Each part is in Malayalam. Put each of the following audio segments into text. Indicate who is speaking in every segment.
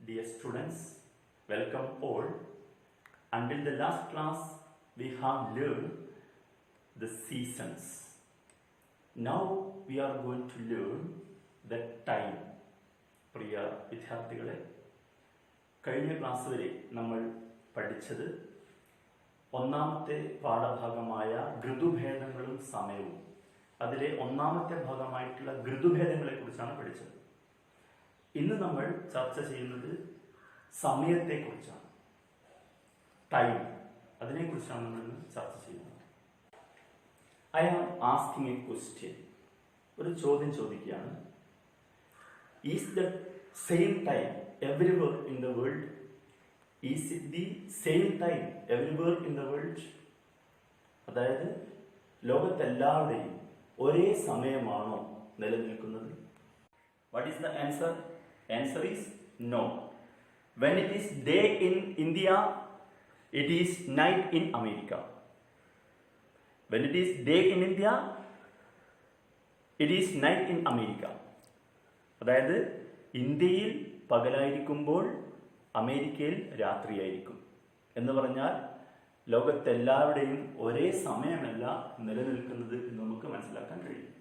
Speaker 1: Dear students, welcome all. Until the last class, we have learned the seasons. Now we are going to learn the time. പ്രിയ വിദ്യാർത്ഥികളെ, കഴിഞ്ഞ ക്ലാസ് വരെ നമ്മൾ പഠിച്ചത് ഒന്നാമത്തെ പാഠഭാഗമായ ഋതുഭേദങ്ങളും സമയവും. അതിലെ ഒന്നാമത്തെ ഭാഗമായിട്ടുള്ള ഋതുഭേദങ്ങളെ കുറിച്ചാണ് പഠിച്ചത്. ഇന്ന് നമ്മൾ ചർച്ച ചെയ്യുന്നത് സമയത്തെക്കുറിച്ചാണ്. ടൈം, അതിനെക്കുറിച്ചാണ് നമ്മൾ ഇന്ന് ചർച്ച ചെയ്യുന്നത്. I am asking a question. ഒരു ചോദ്യം ചോദിക്കുകയാണ്. Is the same time everywhere in the world? Is it the same time everywhere in the world? അതായത് ലോകത്തെല്ലാവരുടെയും ഒരേ സമയമാണോ നിലനിൽക്കുന്നത്? What is the answer? Answer is no. When it is day in India, it is night in America. When it is day in India, it is night in America. അതായത് ഇന്ത്യയിൽ പകലായിരിക്കുമ്പോൾ അമേരിക്കയിൽ രാത്രിയായിരിക്കും എന്ന് പറഞ്ഞാൽ ലോകത്തെല്ലാവരുടെയും ഒരേ സമയമല്ല നിലനിൽക്കുന്നത് എന്ന് നമുക്ക് മനസ്സിലാക്കാൻ കഴിയും.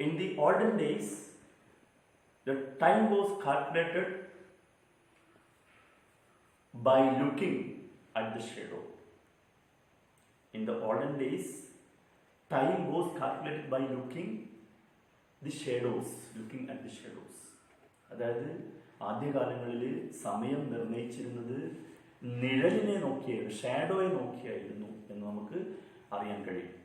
Speaker 1: In the olden days, the time was calculated by looking at the shadow. In the olden days, time was calculated by looking at the shadows. അതായത് ആദ്യകാലങ്ങളിൽ സമയം നിർണയിച്ചിരുന്നത് നിഴലിനെ നോക്കിയായിരുന്നു, ഷാഡോയെ നോക്കിയായിരുന്നു എന്ന് നമുക്ക് അറിയാൻ കഴിയും.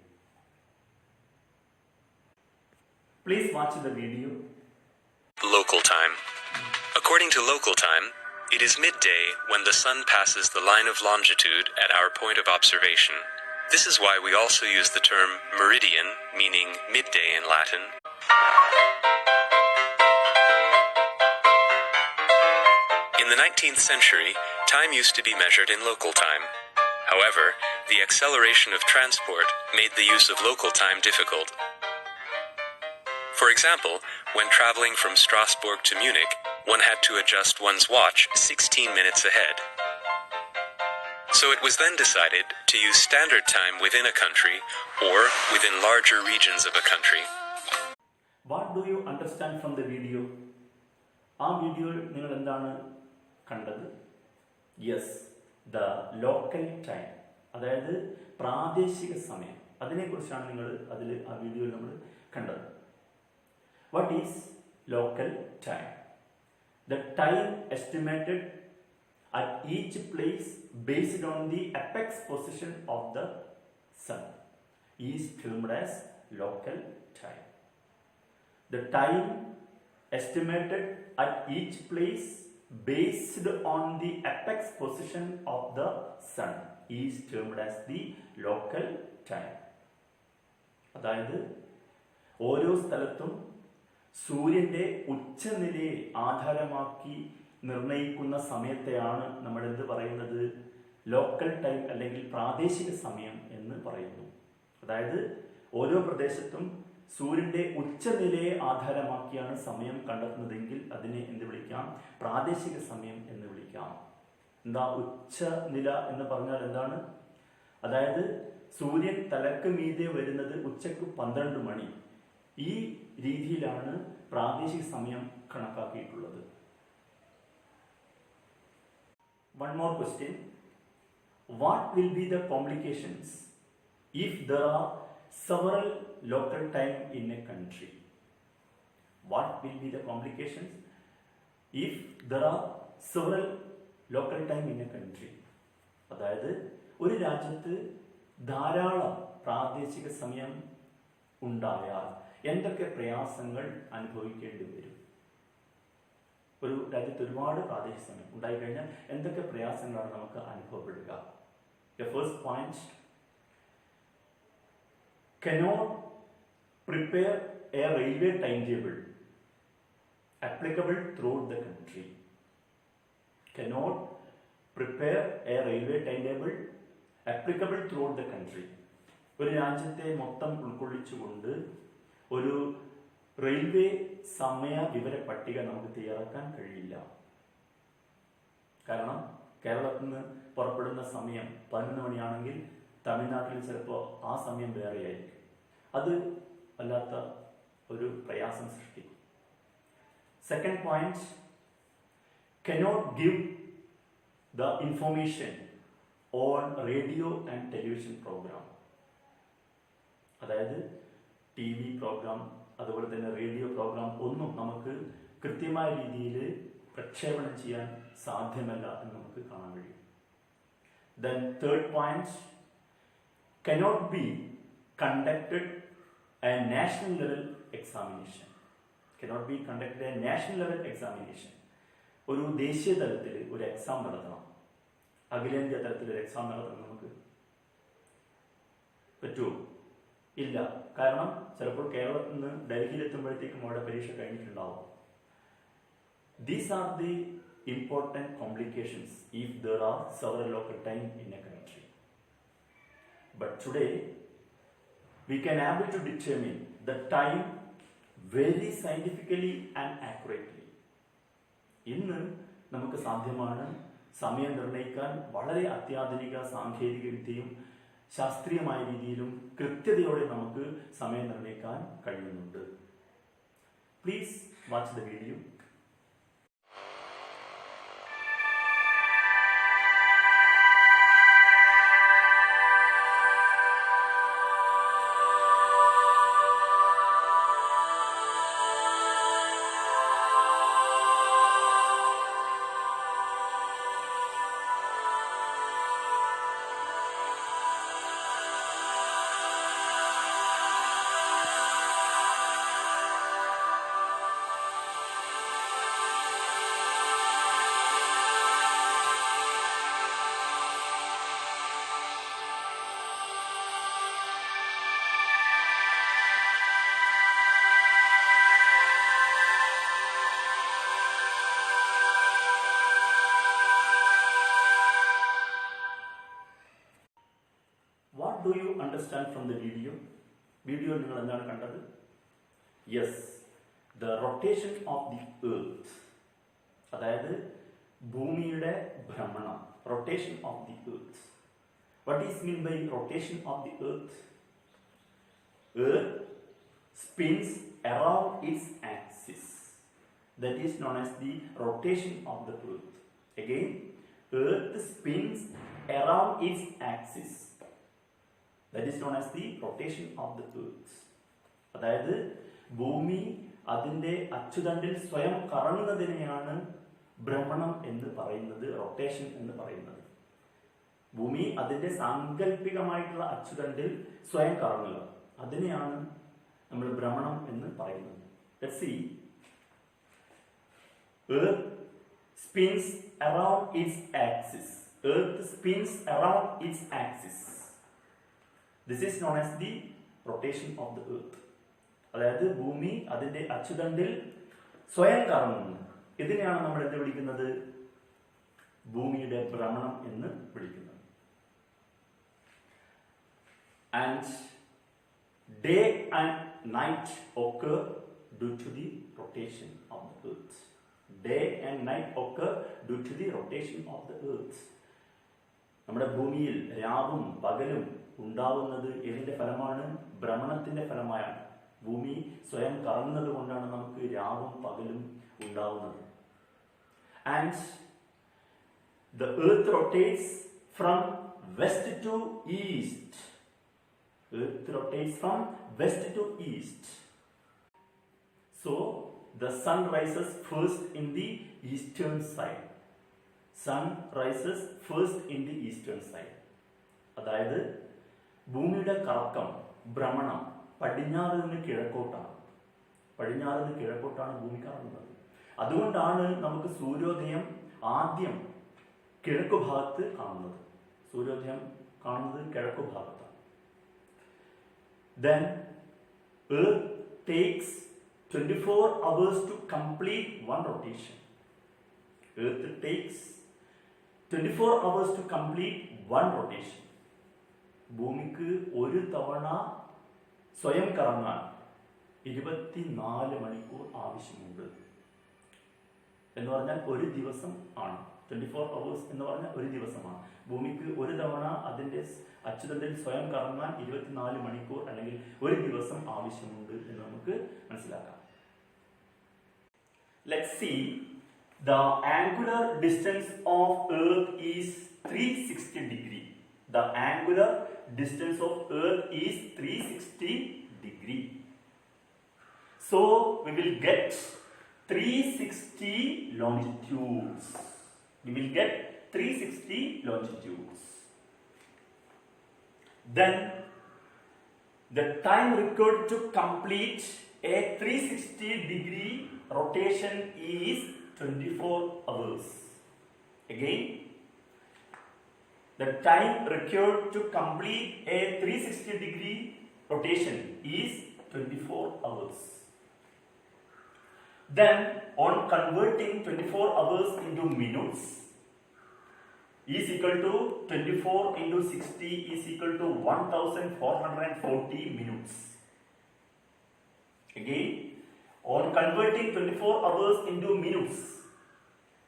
Speaker 1: Please watch the video.
Speaker 2: Local time. According to local time, it is midday when the sun passes the line of longitude at our point of observation. This is why we also use the term meridian, meaning midday in Latin. In the 19th century, time used to be measured in local time. However, the acceleration of transport made the use of local time difficult. For example, when traveling from Strasbourg to Munich, one had to adjust one's watch 16 minutes ahead. So it was then decided to use standard time within a country or within larger regions of a country.
Speaker 1: What do you understand from the video? ആ വീഡിയോയിൽ നിങ്ങൾ എന്താണ് കണ്ടത്? യെസ്, ദ ലോക്കൽ ടൈം, അതായത് പ്രാദേശിക സമയം. അതിനെക്കുറിച്ചാണ് നിങ്ങൾ ആ വീഡിയോയിൽ നമ്മൾ കണ്ടത്. What is local time? The time estimated at each place based on the apex position of the sun is termed as local time. The time estimated at each place based on the apex position of the sun is termed as the local time. അതായത് ഓരോ സ്ഥലത്തും സൂര്യന്റെ ഉച്ചനിലയെ ആധാരമാക്കി നിർണയിക്കുന്ന സമയത്തെയാണ് നമ്മൾ എന്ത് പറയുന്നത്? ലോക്കൽ ടൈം അല്ലെങ്കിൽ പ്രാദേശിക സമയം എന്ന് പറയുന്നു. അതായത് ഓരോ പ്രദേശത്തും സൂര്യന്റെ ഉച്ചനിലയെ ആധാരമാക്കിയാണ് സമയം കണ്ടെത്തുന്നതെങ്കിൽ അതിനെ എന്ത് വിളിക്കാം? പ്രാദേശിക സമയം എന്ന് വിളിക്കാം. എന്താ ഉച്ചനില എന്ന് പറഞ്ഞാൽ എന്താണ്? അതായത് സൂര്യൻ തലക്ക് മീതെ വരുന്നത് ഉച്ചക്ക് 12 മണി. ഈ രീതിയിലാണ് പ്രാദേശിക സമയം കണക്കാക്കിയിട്ടുള്ളത്. One more question. What will be the complications if there are several local time in a country? What will be the complications if there are several local time in a country? അതായത് ഒരു രാജ്യത്ത് ധാരാളം പ്രാദേശിക സമയം ഉണ്ടായാൽ എന്തൊക്കെ പ്രയാസങ്ങൾ അനുഭവിക്കേണ്ടി വരും? ഒരു രാജ്യത്ത് ഒരുപാട് പ്രാദേശിക സമയം ഉണ്ടായിക്കഴിഞ്ഞാൽ എന്തൊക്കെ പ്രയാസങ്ങളാണ് നമുക്ക് അനുഭവപ്പെടുക? The first point, cannot prepare a railway timetable applicable throughout the country. Cannot prepare a railway timetable applicable throughout the country. ഒരു രാജ്യത്തെ മൊത്തം ഉൾക്കൊള്ളിച്ചുകൊണ്ട് ഒരു റെയിൽവേ സമയ വിവര പട്ടിക നമുക്ക് തയ്യാറാക്കാൻ കഴിയില്ല. കാരണം കേരളത്തിൽ നിന്ന് പുറപ്പെടുന്ന സമയം 11 മണിയാണെങ്കിൽ തമിഴ്നാട്ടിൽ ചിലപ്പോൾ ആ സമയം വേറെയായിരിക്കും. അത് വല്ലാത്ത ഒരു പ്രയാസം സൃഷ്ടിക്കും. Second point, cannot give the information on radio and television program. അതായത് TV പ്രോഗ്രാം അതുപോലെ തന്നെ റേഡിയോ പ്രോഗ്രാം ഒന്നും നമുക്ക് കൃത്യമായ രീതിയിൽ പ്രക്ഷേപണം ചെയ്യാൻ സാധ്യമല്ല എന്ന് നമുക്ക് കാണാൻ കഴിയും. Then third point, cannot be conducted a national level examination. Cannot be conducted a national level examination. ഒരു ദേശീയ തലത്തിൽ ഒരു എക്സാം നടത്തണം, അഖിലേന്ത്യാ തലത്തിൽ ഒരു എക്സാം നടത്തണം നമുക്ക് പറ്റുമോ? ഇല്ല. കാരണം ചിലപ്പോൾ കേരളത്തിൽ നിന്ന് ഡൽഹിയിലെത്തുമ്പോഴത്തേക്കും അവിടെ പരീക്ഷ കഴിഞ്ഞിട്ടുണ്ടാവും. These are the important complications if there are several local time in a country. But today we can able to determine the time very scientifically and accurately. ഇന്ന് നമുക്ക് സാധ്യമാണ് സമയം നിർണ്ണയിക്കാൻ വളരെ അത്യാധുനിക സാങ്കേതിക വിദ്യയും ശാസ്ത്രീയമായ രീതിയിലും കൃത്യതയോടെ നമുക്ക് സമയം നിർണ്ണയിക്കാൻ കഴിയുന്നുണ്ട്. Please watch the video. What do you understand from the video? Video നിങ്ങൾ എന്താണ് കണ്ടത്? Yes, the rotation of the earth, അതായത് ഭൂമിയുടെ ഭ്രമണം, rotation of the earth. What is mean by rotation of the earth? Earth spins around its axis. That is known as the rotation of the earth. Again, earth spins around its axis. That is known as the rotation of the earth. അതായത് ഭൂമി അതിൻ്റെ അച്ചുതണ്ടിൽ സ്വയം കറങ്ങുന്നതിനെയാണ് ഭ്രമണം എന്ന് പറയുന്നത്, റൊട്ടേഷൻ എന്ന് പറയുന്നത്. ഭൂമി അതിൻ്റെ സാങ്കല്പികമായിട്ടുള്ള അച്ചുതണ്ടിൽ സ്വയം കറങ്ങുക, അതിനെയാണ് നമ്മൾ ഭ്രമണം എന്ന് പറയുന്നത്. Let's see. Earth spins around its axis. Earth spins around its axis. This is known as the rotation of the earth. അതായത് ഭൂമി അതിന്റെ അച്ചുതണ്ടിൽ സ്വയം കറങ്ങുന്നു. ഇതിനെയാണ് നമ്മൾ എന്ത് വിളിക്കുന്നത്? ഭൂമിയുടെ ഭ്രമണം എന്ന് വിളിക്കുന്നത്. And day and night occur due to the rotation of the earth. Day and night occur due to the rotation of the earth. നമ്മുടെ ഭൂമിയിൽ രാവും പകലും ഉണ്ടാവുന്നത് ഇതിന്റെ ഫലമാണ്, ഭ്രമണത്തിന്റെ ഫലമായാണ്. ഭൂമി സ്വയം കറങ്ങുന്നത് കൊണ്ടാണ് നമുക്ക് രാവും പകലും ഉണ്ടാവുന്നത്. And the earth rotates from west to east. Earth rotates from west to east. So the sun rises first in the eastern side. Sun rises first in the eastern side. അതായത് ഭൂമിയുടെ കറക്കം, ഭ്രമണം പടിഞ്ഞാറ് നിന്ന് കിഴക്കോട്ടാണ്. പടിഞ്ഞാറ് നിന്ന് കിഴക്കോട്ടാണ് ഭൂമി കറങ്ങുന്നത്. അതുകൊണ്ടാണ് നമുക്ക് സൂര്യോദയം ആദ്യം കിഴക്കു ഭാഗത്ത് കാണുന്നത്. സൂര്യോദയം കാണുന്നത് കിഴക്കു ഭാഗത്താണ്. Then Earth takes 24 hours to complete one rotation. Earth takes 24 hours to complete one rotation. ഭൂമിക്ക് ഒരു തവണ സ്വയം കറങ്ങാൻ 24 മണിക്കൂർ ആവശ്യമുണ്ട്. എന്ന് പറഞ്ഞാൽ ഒരു ദിവസം ആണ്. 24 hours എന്ന് പറഞ്ഞാൽ ഒരു ദിവസമാണ്. ഭൂമിക്ക് ഒരു തവണ അതിന്റെ അച്ചുതണ്ടിൽ സ്വയം കറങ്ങാൻ 24 മണിക്കൂർ അല്ലെങ്കിൽ ഒരു ദിവസം ആവശ്യമുണ്ട് എന്ന് നമുക്ക് മനസ്സിലാക്കാം. Let's see. The angular distance of Earth is 360 degree. The angular distance of Earth is 360 degree. So we will get 360 longitudes. We will get 360 longitudes. Then the time required to complete a 360 degree rotation is 24 hours. Again, the time required to complete a 360 degree rotation is 24 hours. Then, on converting 24 hours into minutes, is equal to 24 into 60 is equal to 1440 minutes. Again, on converting 24 hours into minutes,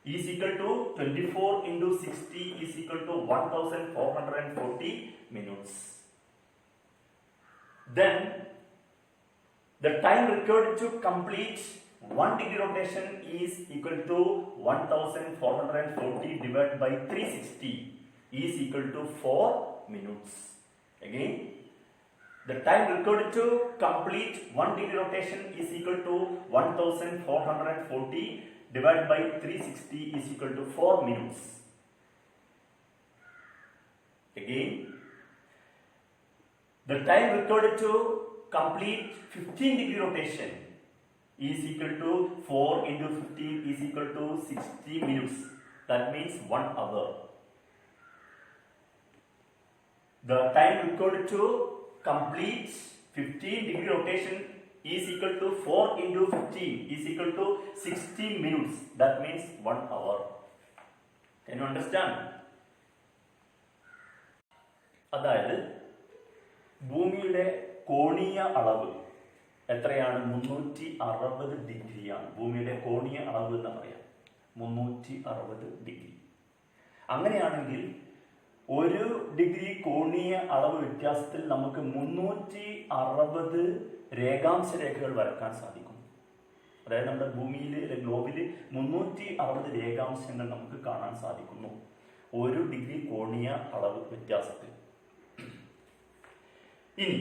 Speaker 1: is equal to 24 into 60 is equal to 1440 minutes. Then, the time required to complete 1 degree rotation is equal to 1440 divided by 360 is equal to 4 minutes. Again, the time required to complete 1 degree rotation is equal to 1440 divided by 360 is equal to 4 minutes. Again, the time required to complete 15 degree rotation is equal to 4 into 15 is equal to 60 minutes. That means 1 hour. The time required to complete 15 degree rotation is equal to 4 into 15 is equal to 60 minutes. That means 1 hour. Can you understand? അതായത് ഭൂമിയുടെ കോണീയ അളവ് എത്രയാണ്? 360 ഡിഗ്രിയാണ്. ഭൂമിയുടെ കോണീയ അളവ് എന്ന് പറയാം 360 ഡിഗ്രി. അങ്ങനെയാണെങ്കിൽ 1 ഡിഗ്രി കോണീയ അളവ് വ്യത്യാസത്തിൽ നമുക്ക് 360 രേഖാംശ രേഖകൾ വരക്കാൻ സാധിക്കും. അതായത് നമ്മുടെ ഭൂമിയിൽ ഗ്ലോബിൽ 360 രേഖാംശങ്ങൾ നമുക്ക് കാണാൻ സാധിക്കുന്നു 1 ഡിഗ്രി കോണീയ അളവ് വ്യത്യാസത്തിൽ. ഇനി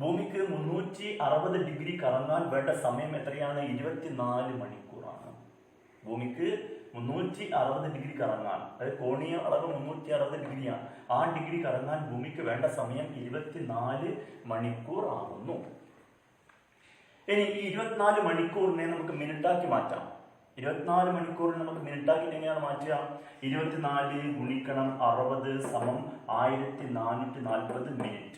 Speaker 1: ഭൂമിക്ക് 360 ഡിഗ്രി കറങ്ങാൻ വേണ്ട സമയം എത്രയാണ്? 24 മണിക്കൂറാണ്. ഭൂമിക്ക് 360 ഡിഗ്രി കറങ്ങാൻ, അതായത് കോണീയ അളവ് 360 ഡിഗ്രിയാണ്. ആ ഡിഗ്രി കറങ്ങാൻ ഭൂമിക്ക് വേണ്ട സമയം 24 മണിക്കൂർ ആകുന്നു. ഇനി ഈ 24 മണിക്കൂറിനെ നമുക്ക് മിനിറ്റാക്കി മാറ്റാം. 24 മണിക്കൂറിന് നമുക്ക് മിനിറ്റാക്കി എങ്ങനെയാണ് മാറ്റുക? 24 ഗുണിക്കണം 60 സമം 1440 മിനിറ്റ്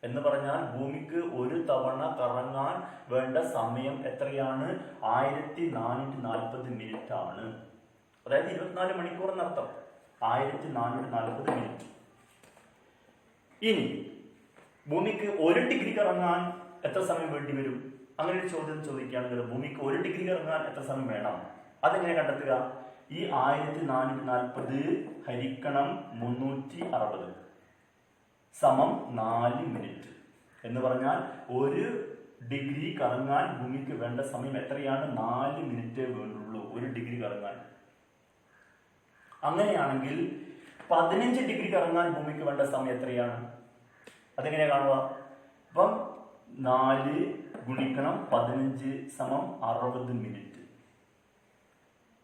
Speaker 1: എന്ന് പറഞ്ഞാൽ ഭൂമിക്ക് ഒരു തവണ കറങ്ങാൻ വേണ്ട സമയം എത്രയാണ്? 1440 മിനിറ്റ് ആണ്. അതായത് 24 മണിക്കൂർ എന്നർത്ഥം 1440 മിനിറ്റ്. ഇനി ഭൂമിക്ക് 1 ഡിഗ്രി കറങ്ങാൻ എത്ര സമയം വേണ്ടി വരും? അങ്ങനെ ഒരു ചോദ്യം ചോദിക്കുകയാണെങ്കിൽ ഭൂമിക്ക് 1 ഡിഗ്രി കറങ്ങാൻ എത്ര സമയം വേണം? അതെങ്ങനെ കണ്ടെത്തുക? ഈ 1440 ഹരിക്കണം 360 സമം 4 മിനിറ്റ് എന്ന് പറഞ്ഞാൽ 1 ഡിഗ്രി കറങ്ങാൻ ഭൂമിക്ക് വേണ്ട സമയം എത്രയാണ്? 4 മിനിറ്റേ വേണ്ടുള്ളൂ 1 ഡിഗ്രി കറങ്ങാൻ. അങ്ങനെയാണെങ്കിൽ 15 ഡിഗ്രി കറങ്ങാൻ ഭൂമിക്ക് വേണ്ട സമയം എത്രയാണ്? അതെങ്ങനെ കാണുക? അപ്പം 4 ഗുണിക്കണം 15 സമം 60 മിനിറ്റ്.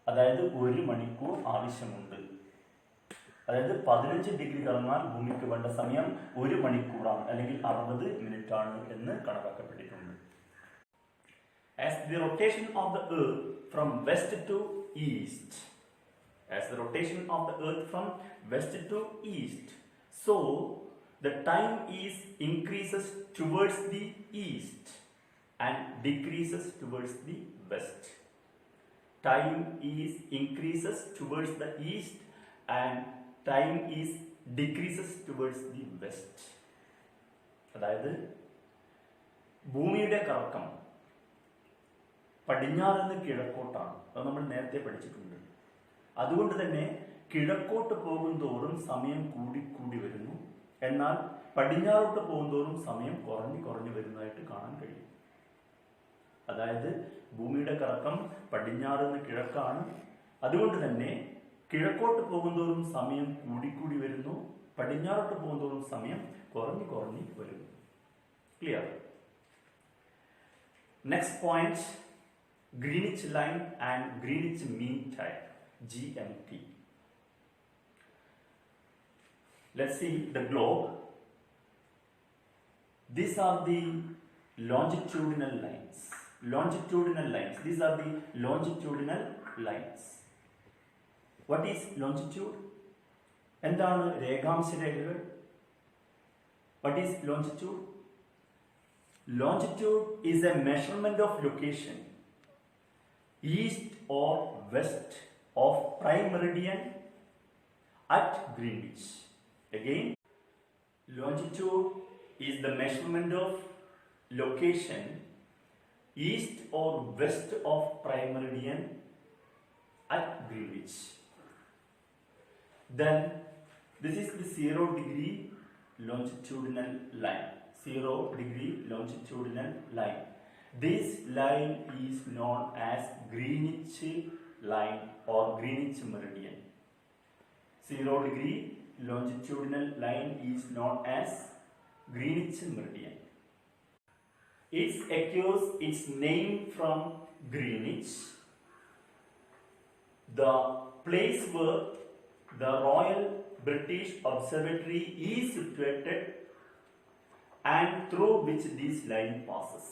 Speaker 1: അതായത് 1 മണിക്കൂർ ആവശ്യമുണ്ട്. അതായത് 15 ഡിഗ്രി കറങ്ങാൻ ഭൂമിക്ക് വേണ്ട സമയം 1 മണിക്കൂറാണ് അല്ലെങ്കിൽ 60 മിനിറ്റ് ആണ് എന്ന് കണക്കാക്കപ്പെട്ടിട്ടുണ്ട്. As the rotation of the earth from west to east, so the time is increases towards the east and decreases towards the west. Time is increases towards the east and time is decreases towards the west. അതായത് ഭൂമിയുടെ കറക്കം പടിഞ്ഞാറ് നിന്ന് കിഴക്കോട്ടാണ്. അത് നമ്മൾ നേരത്തെ പഠിച്ചിട്ടുണ്ട്. അതുകൊണ്ട് തന്നെ കിഴക്കോട്ട് പോകുന്തോറും സമയം കൂടിക്കൂടി വരുന്നു, എന്നാൽ പടിഞ്ഞാറോട്ട് പോകുന്തോറും സമയം കുറഞ്ഞു വരുന്നതായിട്ട് കാണാൻ കഴിയും. അതായത് ഭൂമിയുടെ കറക്കം പടിഞ്ഞാറ് നിന്ന് കിഴക്കാണ്. അതുകൊണ്ട് തന്നെ കിഴക്കോട്ട് പോകുന്തോറും സമയം കൂടിക്കൂടി വരുന്നു, പടിഞ്ഞാറോട്ട് പോകുന്തോറും സമയം കുറഞ്ഞു വരുന്നു. Clear? Next point, Greenwich line and Greenwich mean time, GMT. Let's see the globe. These are the longitudinal lines. These are the longitudinal lines. What is longitude? എന്താണ് രേഖാംശ രേഖകൾ? What is longitude? Longitude is a measurement of location east or west of prime meridian at Greenwich. Again, longitude is the measurement of location east or west of prime meridian at Greenwich. Then this is the 0 degree longitudinal line. 0 degree longitudinal line. This line is known as Greenwich line or Greenwich meridian. 0 degree longitudinal line is known as Greenwich meridian. It acquires its name from Greenwich, the place where the Royal British Observatory is situated and through which this line passes.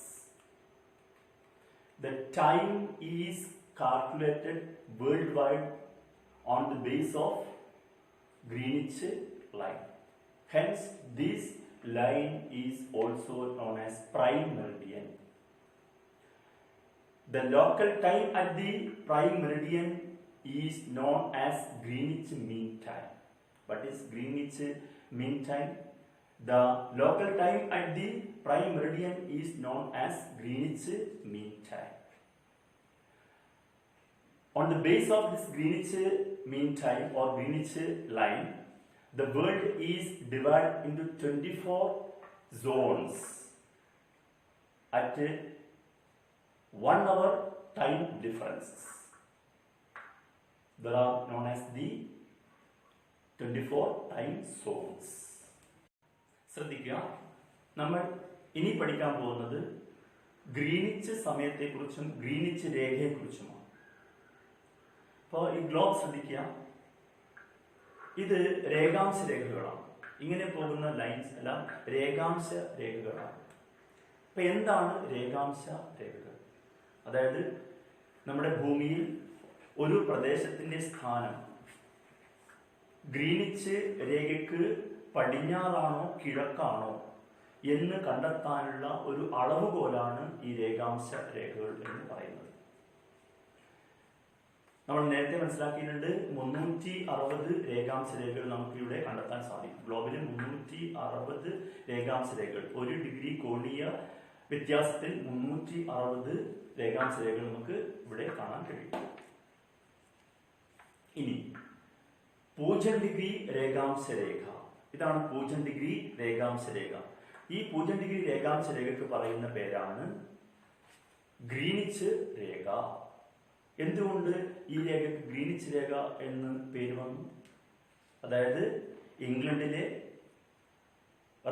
Speaker 1: The time is calculated worldwide on the base of Greenwich line. Hence, this line is also known as prime meridian. The local time at the prime meridian is known as Greenwich Mean Time. What is Greenwich Mean Time? The local time at the prime meridian is known as Greenwich Mean Time. On the base of this Greenwich Mean Time or Greenwich line, the world is divided into 24 zones at 1 hour time differences. They are known as the 24 time zones. ശ്രദ്ധിക്കുക, നമ്മൾ ഇനി പഠിക്കാൻ പോകുന്നത് ഗ്രീനിച്ച് സമയത്തെക്കുറിച്ചും ഗ്രീനിച്ച് രേഖയെക്കുറിച്ചുമാണ്. അപ്പോൾ ഈ ഗ്ലോബ് ശ്രദ്ധിക്കുക, ഇത് രേഖാംശ രേഖകളാണ്. ഇങ്ങനെ പോകുന്ന ലൈൻസ് എല്ലാം രേഖാംശ രേഖകളാണ്. അപ്പൊ എന്താണ് രേഖാംശ രേഖകൾ? അതായത് നമ്മുടെ ഭൂമിയിൽ ഒരു പ്രദേശത്തിന്റെ സ്ഥാനം ഗ്രീനിച്ച് രേഖയ്ക്ക് പടിഞ്ഞാറാണോ കിഴക്കാണോ എന്ന് കണ്ടെത്താനുള്ള ഒരു അളവുകോലാണ് ഈ രേഖാംശ രേഖകൾ എന്ന് പറയുന്നത്. നമ്മൾ നേരത്തെ മനസ്സിലാക്കിയിട്ടുണ്ട് 360 രേഖാംശ രേഖകൾ നമുക്ക് ഇവിടെ കണ്ടെത്താൻ സാധിക്കും. ഗ്ലോബിൽ 360 രേഖാംശ രേഖകൾ, 1 ഡിഗ്രി കോണീയ വ്യത്യാസത്തിൽ 360 രേഖാംശ രേഖകൾ നമുക്ക് ഇവിടെ കാണാൻ കഴിയും. ഇനി 0 ഡിഗ്രി രേഖാംശ രേഖ, ഇതാണ് 0 ഡിഗ്രി രേഖാംശ രേഖ. ഈ 0 ഡിഗ്രി രേഖാംശ രേഖയ്ക്ക് പറയുന്ന പേരാണ് ഗ്രീനിച്ച് രേഖ. എന്തുകൊണ്ട് ഈ രേഖയ്ക്ക് ഗ്രീനിച്ച് രേഖ എന്ന് പേര് വന്നു? അതായത് ഇംഗ്ലണ്ടിലെ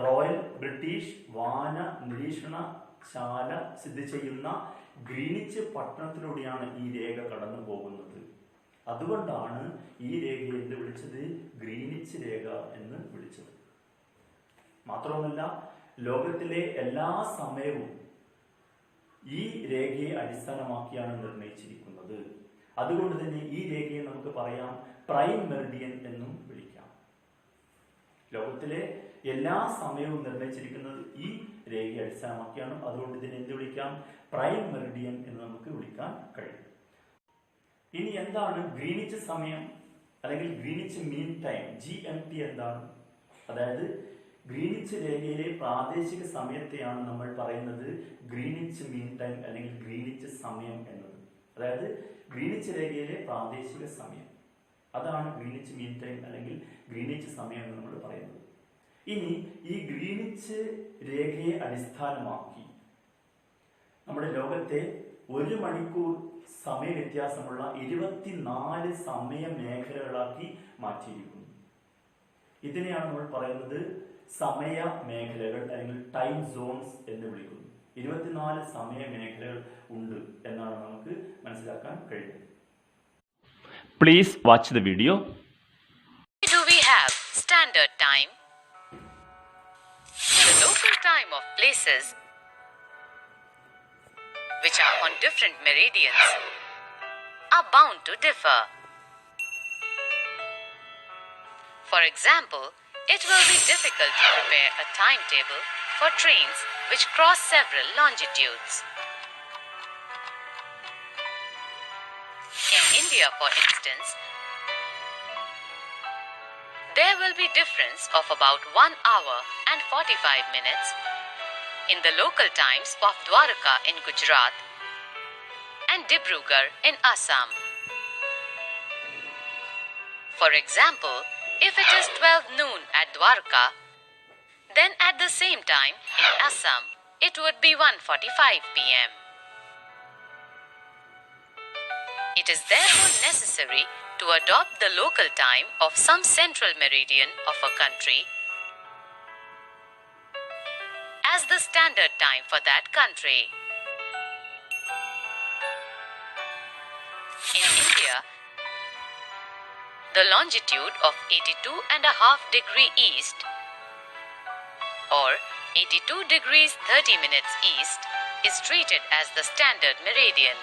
Speaker 1: റോയൽ ബ്രിട്ടീഷ് വാന നിരീക്ഷണശാല സ്ഥിതി ചെയ്യുന്ന ഗ്രീനിച്ച് പട്ടണത്തിലൂടെയാണ് ഈ രേഖ കടന്നു പോകുന്നത്. അതുകൊണ്ടാണ് ഈ രേഖയെ എന്ത് വിളിച്ചത്? ഗ്രീനിച്ച് രേഖ എന്ന് വിളിച്ചത്. മാത്രവുമല്ല, ലോകത്തിലെ എല്ലാ സമയവും ഈ രേഖയെ അടിസ്ഥാനമാക്കിയാണ് നിർണയിച്ചിരിക്കുന്നത്. അതുകൊണ്ട് തന്നെ ഈ രേഖയെ നമുക്ക് പറയാം പ്രൈം മെറിഡിയൻ എന്നും വിളിക്കാം. ലോകത്തിലെ എല്ലാ സമയവും നിർണയിച്ചിരിക്കുന്നത് ഈ രേഖയെ അടിസ്ഥാനമാക്കിയാണ്. അതുകൊണ്ട് ഇതിനെ എന്ത് വിളിക്കാം? പ്രൈം മെറിഡിയൻ എന്ന് നമുക്ക് വിളിക്കാൻ കഴിയും. ഇനി എന്താണ് ഗ്രീനിച്ച് സമയം അല്ലെങ്കിൽ ഗ്രീനിച്ച് മീൻ ടൈം, GMT എന്താണ്? അതായത് ഗ്രീനിച്ച് രേഖയിലെ പ്രാദേശിക സമയത്തെയാണ് നമ്മൾ പറയുന്നത് ഗ്രീനിച്ച് മീൻ ടൈം അല്ലെങ്കിൽ ഗ്രീനിച്ച് സമയം എന്നത്. അതായത് ഗ്രീനിച്ച് രേഖയിലെ പ്രാദേശിക സമയം, അതാണ് ഗ്രീനിച്ച് മീൻ ടൈം അല്ലെങ്കിൽ ഗ്രീനിച്ച് സമയം എന്ന് നമ്മൾ പറയുന്നത്. ഇനി ഈ ഗ്രീനിച്ച് രേഖയെ അടിസ്ഥാനമാക്കി നമ്മുടെ ലോകത്തെ 1 മണിക്കൂർ സമയ വ്യത്യാസമുള്ള 24 സമയ മേഖലകളാക്കി മാറ്റിയിരിക്കുന്നു. ഇതിനെയാണ് നമ്മൾ പറയുന്നത് സമയ മേഖലകൾ അല്ലെങ്കിൽ ടൈം സോൺസ് എന്ന് വിളിക്കുന്നു. 24 സമയ മേഖലകൾ ഉണ്ട് എന്നാണ് നമുക്ക് മനസ്സിലാക്കാൻ കഴിയുന്നത്. Please watch the video.
Speaker 3: Do we have standard time? The local time of places which are on different meridians are bound to differ. For example, it will be difficult to prepare a timetable for trains which cross several longitudes. In India, for instance, there will be difference of about 1 hour and 45 minutes in the local times of Dwarka in Gujarat and Dibrugarh in Assam. For example, if it is 12 noon at Dwarka, then at the same time in Assam, it would be 1:45 p.m. It is therefore necessary to adopt the local time of some central meridian of a country as the standard time for that country. In India, the longitude of 82.5 degree east or 82 degrees 30 minutes east is treated as the standard meridian.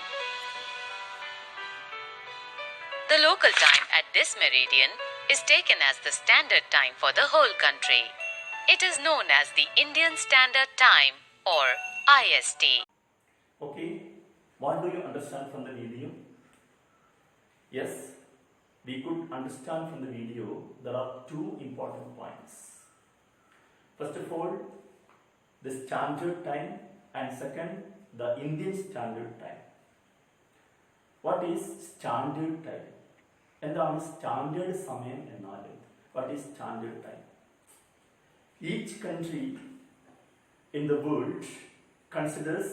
Speaker 3: The local time at this meridian is taken as the standard time for the whole country. It is known as the Indian Standard Time or IST.
Speaker 1: Okay, what do you understand from the video? Yes, we could understand from the video there are 2 important points. First of all, the standard time, and second, the Indian Standard Time. What is standard time? എന്താണ് സ്റ്റാൻഡേർഡ് സമയം എന്നാൽ? What is standard time? Each country in the world considers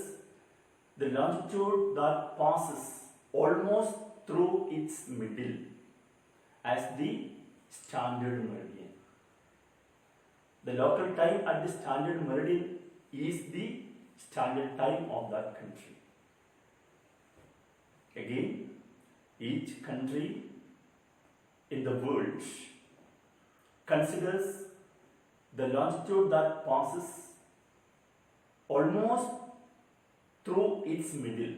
Speaker 1: the longitude that passes almost through its middle as the standard meridian. The local time at the standard meridian is the standard time of that country. Again, each country in the world considers the longitude that passes almost through its middle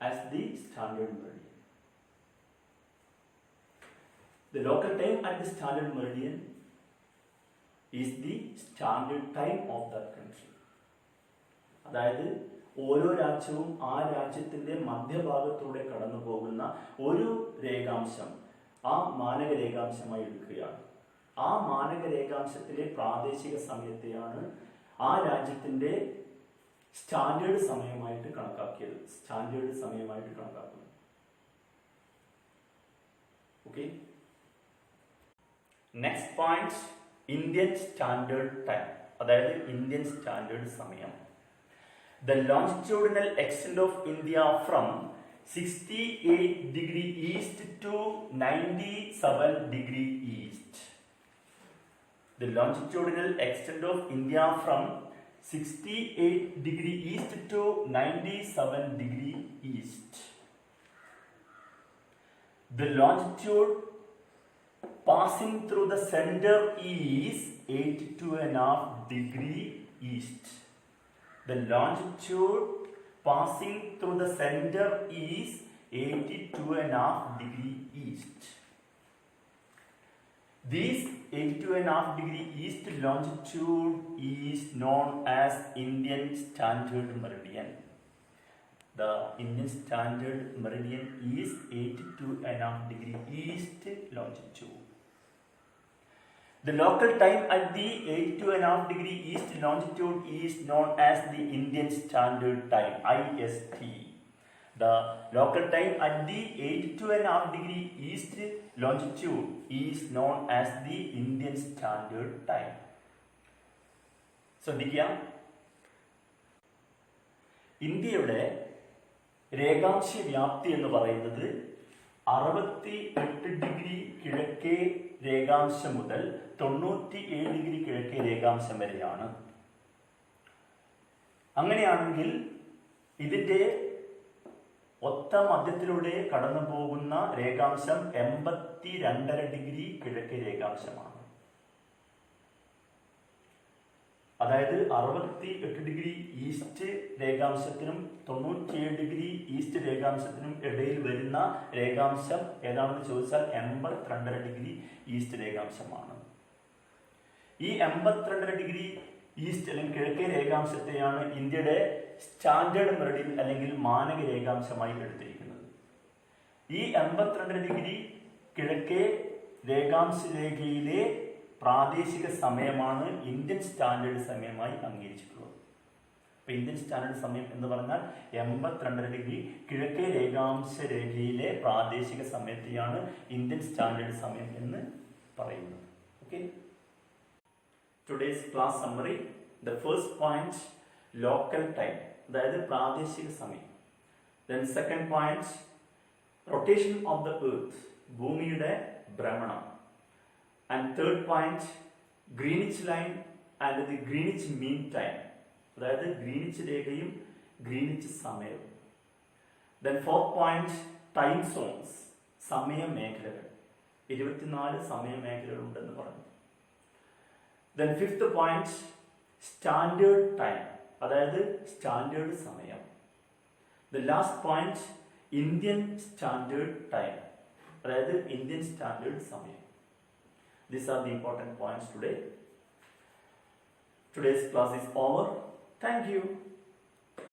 Speaker 1: as the standard meridian. The local time at the standard meridian is the standard time of that country. അതായത് ഓരോ രാജ്യവും ആ രാജ്യത്തിൻ്റെ മധ്യഭാഗത്തൂടെ കടന്നു പോകുന്ന ഒരു രേഖാംശം ആ മാനക രേഖാംശമായി എടുക്കുകയാണ്. ആ മാനക രേഖാംശത്തിലെ പ്രാദേശിക സമയത്തെയാണ് ആ രാജ്യത്തിൻ്റെ സ്റ്റാൻഡേർഡ് സമയമായിട്ട് കണക്കാക്കുന്നത്. Okay, next point, Indian standard time, അതായത് ഇന്ത്യൻ സ്റ്റാൻഡേർഡ് സമയം. The longitudinal extent of India from 68 degree east to 97 degree east. The longitudinal extent of India from 68 degree east to 97 degree east. The longitude passing through the center is 82.5 degree east. The longitude passing through the center is 82.5 degree east. This 82.5 degree east longitude is known as Indian Standard Meridian. The Indian Standard Meridian is 82.5 degree east longitude. The local time at the 82.5 degree east longitude is known as the Indian Standard Time, IST. The local time at the 82.5 degree east longitude is known as the Indian Standard Time. ശ്രദ്ധിക്കുക, ഇന്ത്യയുടെ രേഖാംശ വ്യാപ്തി എന്ന് പറയുന്നത് 68 ഡിഗ്രി കിഴക്കേ രേഖാംശം മുതൽ 97 ഡിഗ്രി കിഴക്കേ രേഖാംശം വരെയാണ്. അങ്ങനെയാണെങ്കിൽ ഇതിന്റെ ഒത്ത മധ്യത്തിലൂടെ കടന്നു പോകുന്ന രേഖാംശം 82.5 ഡിഗ്രി കിഴക്കേ രേഖാംശമാണ്. അതായത് 68 ഡിഗ്രി ഈസ്റ്റ് രേഖാംശത്തിനും 97 ഡിഗ്രി ഈസ്റ്റ് രേഖാംശത്തിനും ഇടയിൽ വരുന്ന രേഖാംശം ഏതാണെന്ന് ചോദിച്ചാൽ 82.5 ഡിഗ്രി ഈസ്റ്റ് രേഖാംശമാണ്. ഈ 82.5 ഡിഗ്രി ഈസ്റ്റ് അല്ലെങ്കിൽ കിഴക്കേ രേഖാംശത്തെയാണ് ഇന്ത്യയുടെ സ്റ്റാൻഡേർഡ് മെറിഡിയൻ അല്ലെങ്കിൽ മാനക രേഖാംശമായി എടുത്തിരിക്കുന്നത്. ഈ 82 ഡിഗ്രി കിഴക്കേ രേഖാംശ രേഖയിലെ പ്രാദേശിക സമയമാണ് ഇന്ത്യൻ സ്റ്റാൻഡേർഡ് സമയമായി അംഗീകരിച്ചിട്ടുള്ളത്. അപ്പൊ ഇന്ത്യൻ സ്റ്റാൻഡേർഡ് സമയം എന്ന് പറഞ്ഞാൽ 82.5 ഡിഗ്രി കിഴക്കേ രേഖാംശ രേഖയിലെ പ്രാദേശിക സമയത്തെയാണ് ഇന്ത്യൻ സ്റ്റാൻഡേർഡ് സമയം എന്ന് പറയുന്നത്. Okay, today's class summary. The first point local time, അതായത് പ്രാദേശിക സമയം. Then second point rotation of the earth, ഭൂമിയുടെ ഭ്രമണം. And third point, Greenwich line and the Greenwich mean time, അതായത് ഗ്രീനിച്ച് രേഖയും ഗ്രീനിച്ച് സമയവും. Then fourth point, time zones, സമയ മേഖലകൾ. 24 സമയ മേഖലകൾ ഉണ്ടെന്ന് പറഞ്ഞു. Then fifth point, standard time, അതായത് സ്റ്റാൻഡേർഡ് സമയം. The last point, Indian standard time, അതായത് ഇന്ത്യൻ സ്റ്റാൻഡേർഡ് സമയം. These are the important points today. Today's class is over. Thank you.